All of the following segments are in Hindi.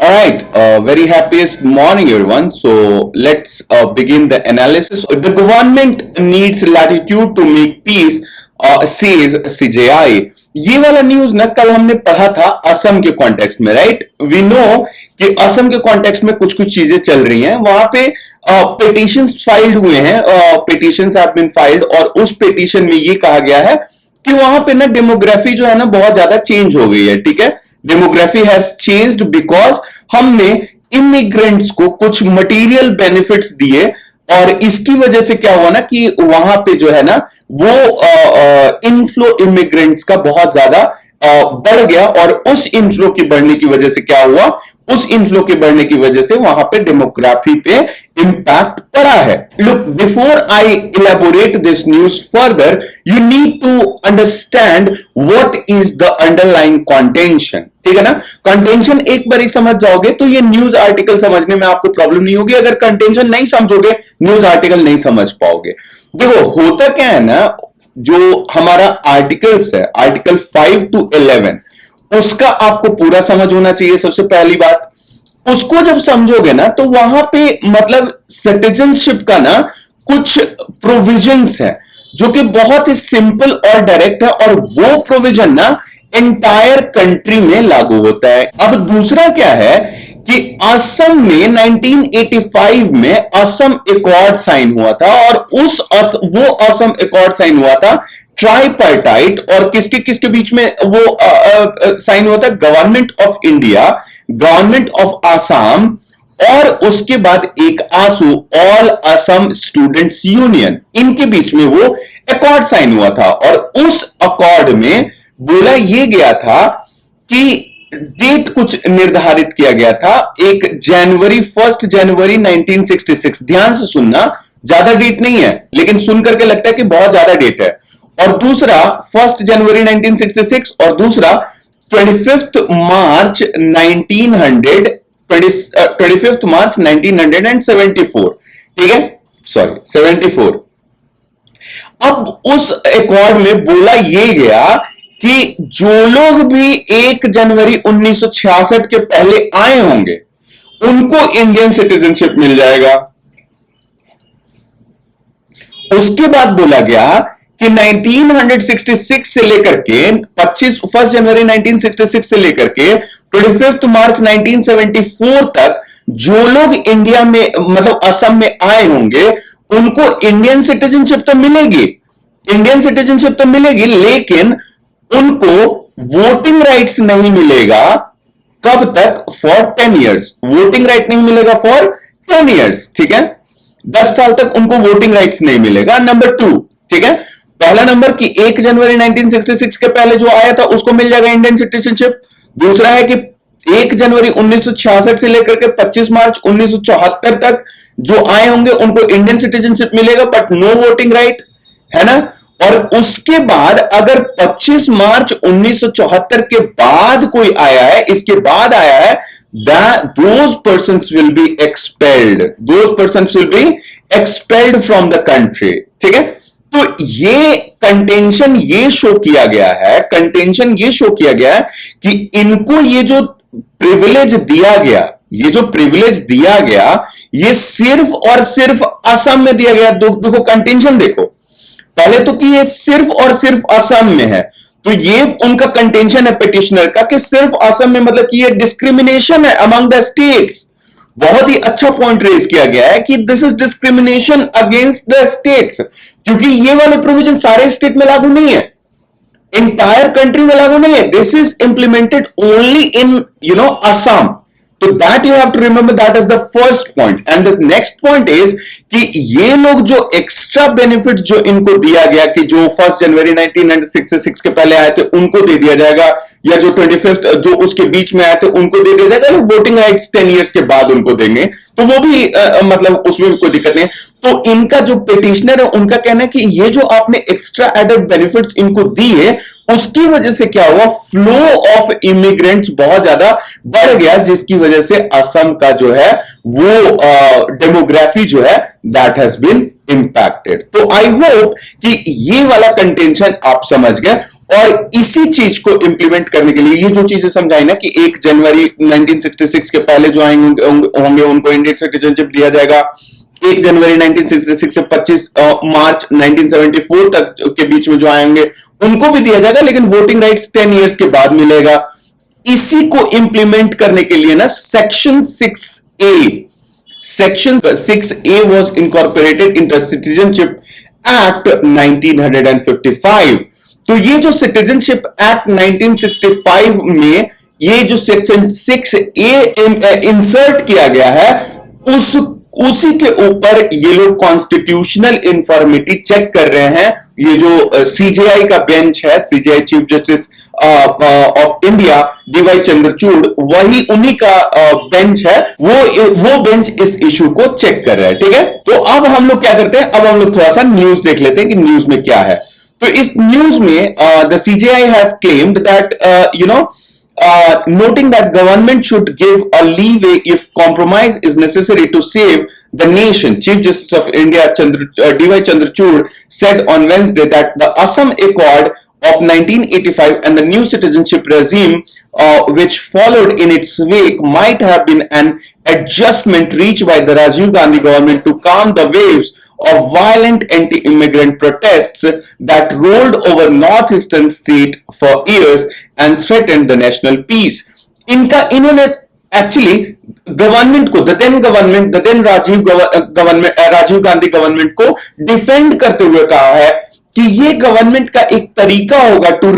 All right, very happiest morning, everyone. So let's begin the analysis. The government needs latitude to make peace, says CJI. ये वाला न्यूज ना कल हमने पढ़ा था असम के कॉन्टेक्स्ट में, राइट? वी नो कि असम के कॉन्टेक्स्ट में कुछ कुछ चीजें चल रही हैं, वहां पे पिटिशंस फाइल्ड हुए हैं, पिटिशंस हैव बीन फाइल्ड, और उस पिटिशन में ये कहा गया है कि वहां पे ना डेमोग्राफी जो है ना बहुत ज्यादा चेंज हो गई है, ठीक है? डेमोग्राफी हैज चेंज्ड बिकॉज हमने इमिग्रेंट्स को कुछ मटेरियल बेनिफिट्स दिए, और इसकी वजह से क्या हुआ ना कि वहां पे जो है ना वो इनफ्लो इमिग्रेंट्स का बहुत ज्यादा बढ़ गया, और उस इनफ्लो की बढ़ने की वजह से क्या हुआ, उस इनफ्लो के बढ़ने की वजह से वहां पे डेमोग्राफी पे इंपैक्ट पड़ा है. Look, before I elaborate this news further, you need to understand what is the underlying contention. ठीक है ना? कंटेंशन एक बार ही समझ जाओगे तो ये न्यूज आर्टिकल समझने में आपको प्रॉब्लम नहीं होगी. अगर कंटेंशन नहीं समझोगे, न्यूज आर्टिकल नहीं समझ पाओगे. देखो, होता क्या है ना, जो हमारा आर्टिकल्स है, आर्टिकल 5 to 11, उसका आपको पूरा समझ होना चाहिए. सबसे पहली बात, उसको जब समझोगे ना तो वहां पे मतलब सिटीजनशिप का ना कुछ प्रोविजंस है जो कि बहुत ही सिंपल और डायरेक्ट है, और वो प्रोविजन ना एंटायर कंट्री में लागू होता है. अब दूसरा क्या है कि असम में 1985 में असम एकॉर्ड साइन हुआ था, और वो असम एकॉर्ड साइन हुआ था ट्राइपार्टाइट, और किसके किसके बीच में वो साइन हुआ था? Government of India, government of Assam, और उसके बाद एक आसू, ऑल असम स्टूडेंट्स यूनियन, इनके बीच में वो एकॉर्ड साइन हुआ था. और उस अकॉर्ड में बोला यह गया था कि डेट कुछ निर्धारित किया गया था, 1 जनवरी 1966. ध्यान से सुनना, ज्यादा डेट नहीं है, लेकिन सुन करके लगता है कि बहुत ज्यादा डेट है. और दूसरा 1 जनवरी 1966, और दूसरा 25 मार्च 1974. ठीक है, सॉरी 74. अब उस एकॉर्ड में बोला यह गया कि जो लोग भी 1 जनवरी 1966 के पहले आए होंगे उनको इंडियन सिटीजनशिप मिल जाएगा. उसके बाद बोला गया कि 1966 से लेकर के 1 जनवरी 1966 से लेकर के 25 मार्च 1974 तक जो लोग इंडिया में मतलब असम में आए होंगे उनको इंडियन सिटीजनशिप तो मिलेगी, लेकिन उनको वोटिंग राइट्स नहीं मिलेगा. कब तक? For 10 years. वोटिंग राइट नहीं मिलेगा फॉर 10 इयर्स. ठीक है, 10 साल तक उनको वोटिंग राइट्स नहीं मिलेगा. नंबर 2, ठीक है, पहला नंबर कि 1 जनवरी 1966 के पहले जो आया था उसको मिल जाएगा इंडियन सिटीजनशिप. दूसरा है कि 1 जनवरी 1966 से लेकर के 25 मार्च 1974 तक जो आए होंगे उनको इंडियन सिटीजनशिप मिलेगा, बट नो वोटिंग राइट, है ना? और उसके बाद अगर 25 मार्च 1974 के बाद कोई आया है, इसके बाद आया है, those persons will be expelled from the country. ठीक है, तो ये कंटेंशन ये शो किया गया है, कि इनको ये जो प्रिविलेज दिया गया, ये सिर्फ और सिर्फ असम में दिया गया. देखो कंटेंशन देखो, पहले तो कि ये सिर्फ और सिर्फ असम में है, तो ये उनका कंटेंशन है पिटिशनर का कि सिर्फ असम में, मतलब कि ये डिस्क्रिमिनेशन है अमंग द स्टेट्स. बहुत ही अच्छा पॉइंट रेज किया गया है कि this is discrimination against the states, क्योंकि ये वाले प्रोविजन सारे स्टेट में लागू नहीं है, इंटायर कंट्री में लागू नहीं है. This is implemented only in Assam. तो that you have to remember, that is the first point. And the next point is कि ये लोग जो एक्स्ट्रा बेनिफिट जो इनको दिया गया कि जो 1 जनवरी 1966 के पहले आए थे उनको दे दिया जाएगा, या जो 25 जो उसके बीच में आए थे उनको दे दिया जाएगा, वोटिंग राइट्स 10 इयर्स के बाद उनको देंगे, तो वो भी मतलब उसमें भी कोई दिक्कत नहीं है. तो इनका जो पिटिशनर है उनका कहना है कि ये जो आपने एक्स्ट्रा एडेड बेनिफिट्स इनको दिए उसकी वजह से क्या हुआ, फ्लो ऑफ इमिग्रेंट्स बहुत ज्यादा बढ़ गया, जिसकी वजह से असम का जो है वो डेमोग्राफी जो है दैट हैज बीन इंपैक्टेड. तो आई होप कि ये वाला कंटेंशन आप समझ गए. और इसी चीज को इंप्लीमेंट करने के लिए ये जो चीजें समझाई ना कि 1 जनवरी 1966 के पहले जो आएंगे होंगे उनको इंडियन सिटीजनशिप दिया जाएगा, 1 जनवरी 1966 से 25 मार्च 1974 तक के बीच में जो आएंगे उनको भी दिया जाएगा, लेकिन वोटिंग राइट्स 10 इयर्स के बाद मिलेगा। इसी को इंप्लीमेंट करने के लिए ना section 6A was incorporated into Citizenship Act 1955। तो ये जो सिटीजनशिप एक्ट 1965 में ये जो सेक्शन 6A इंसर्ट किया गया है, उसी के ऊपर ये लोग कॉन्स्टिट्यूशनल इंफॉर्मिटी चेक कर रहे हैं। ये जो सीजेआई का बेंच है, CJI chief justice of India DY Chandrachud, वही उन्हीं का बेंच है, वो बेंच इस इशू को चेक कर रहा है। ठीक है, तो अब हम लोग क्या करते हैं, अब हम लोग थोड़ा सा न्यूज देख लेते हैं कि न्यूज में क्या है। तो इस न्यूज में the CJI has claimed that noting that government should give a leeway if compromise is necessary to save the nation. Chief Justice of India D.Y. Chandrachud said on Wednesday that the Assam Accord of 1985 and the new citizenship regime which followed in its wake might have been an adjustment reached by the Rajiv Gandhi government to calm the waves of violent anti-immigrant protests that rolled over northeastern state for years and threatened the national peace. इन्होंने एक्चुअली गवर्नमेंट को, the then Rajiv Gandhi government को डिफेंड करते हुए कहा है कि ये गवर्नमेंट का एक तरीका होगा टू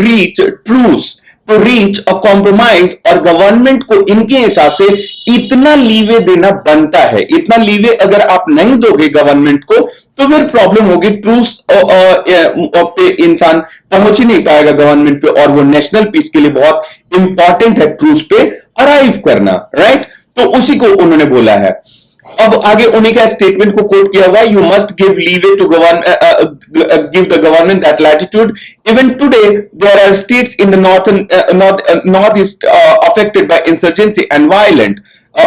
रीच अ कॉम्प्रोमाइज, और गवर्नमेंट को इनके हिसाब से इतना लीवे देना बनता है। इतना लीवे अगर आप नहीं दोगे गवर्नमेंट को तो फिर प्रॉब्लम होगी, ट्रूस पे इंसान पहुंच ही नहीं पाएगा गवर्नमेंट पे, और वो नेशनल पीस के लिए बहुत इंपॉर्टेंट है ट्रूस पे अराइव करना, राइट। तो उसी को उन्होंने बोला है। अब आगे उन्हीं का स्टेटमेंट को कोट किया हुआ है, you must give leeway to give the government that latitude. Even today there are states in the north east affected by insurgency and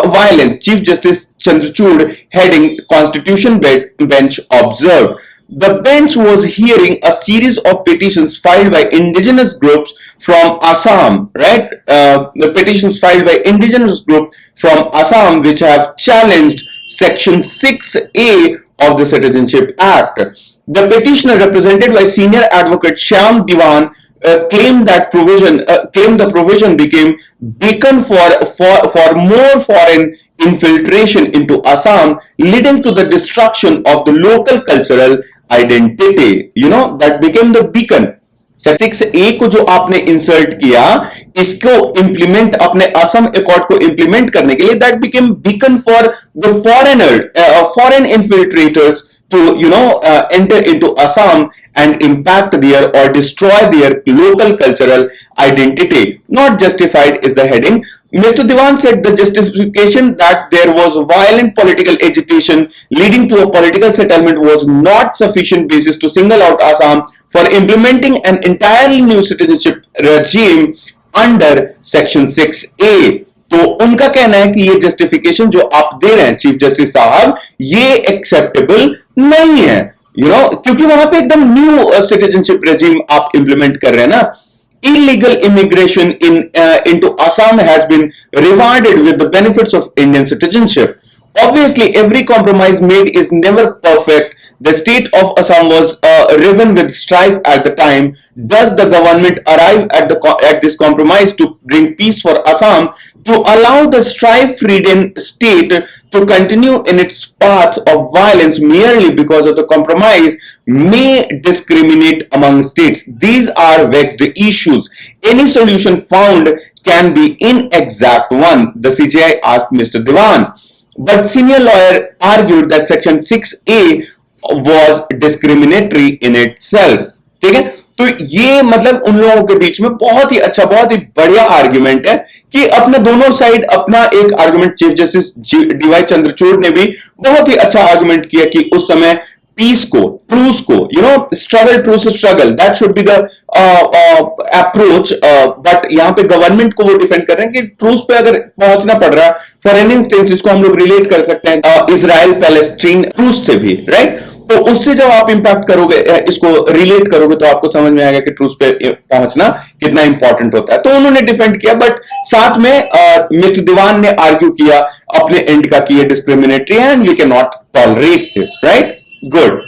violence, Chief Justice Chandrachud heading Constitution bench observed. The bench was hearing a series of petitions filed by indigenous groups from Assam, right? The petitions filed by indigenous groups from Assam which have challenged Section 6A of the Citizenship Act. The petitioner, represented by senior advocate Shyam Diwan, claimed the provision became beacon for more foreign infiltration into Assam, leading to the destruction of the local cultural identity. You know, that became the beacon. 6A को जो आपने इंसर्ट किया, इसको इंप्लीमेंट, अपने असम अकॉर्ड को इंप्लीमेंट करने के लिए, that became beacon for the foreign infiltrators to enter into Assam and impact their or destroy their local cultural identity. Not justified is the heading. Mr. Diwan said the justification that there was violent political agitation leading to a political settlement was not sufficient basis to single out Assam for implementing an entirely new citizenship regime under Section 6A. तो उनका कहना है कि ये जस्टिफिकेशन जो आप दे रहे हैं चीफ जस्टिस साहब, ये एक्सेप्टेबल नहीं है, क्योंकि वहां पे एकदम न्यू सिटीजनशिप रेजिम आप इंप्लीमेंट कर रहे हैं ना। Illegal immigration into Assam has been rewarded with the benefits of Indian citizenship. Obviously, every compromise made is never perfect. The state of Assam was riven with strife at the time. Does the government arrive at this compromise to bring peace for Assam, to allow the strife-ridden state to continue in its path of violence merely because of the compromise may discriminate among states? These are vexed issues. Any solution found can be inexact one, the CJI asked Mr. Diwan. But senior lawyer argued that Section 6A was discriminatory in itself. ठीक है, तो ये मतलब उन लोगों के बीच में बहुत ही अच्छा, बहुत ही बढ़िया आर्ग्यूमेंट है कि अपने दोनों साइड अपना एक argument, chief justice DY Chandrachud ने भी बहुत ही अच्छा आर्ग्यूमेंट किया कि उस समय पीस को, ट्रूस को, struggle that should be the approach, but यहां पे गवर्नमेंट को वो डिफेंड कर रहे हैं कि ट्रूस पे अगर पहुंचना पड़ रहा है, फॉर एन इंस्टेंस इसको हम लोग रिलेट कर सकते हैं इजराइल पैलेस्टीन ट्रूस से भी, राइट। तो उससे जब आप इंपैक्ट करोगे, इसको रिलेट करोगे, तो आपको समझ में आएगा कि ट्रूथ पे पहुंचना कितना इंपॉर्टेंट होता है। तो उन्होंने डिफेंड किया, बट साथ में मिस्टर दीवान ने आर्ग्यू किया अपने एंड का कि ये डिस्क्रिमिनेटरी है and we can not tolerate this, right? Good.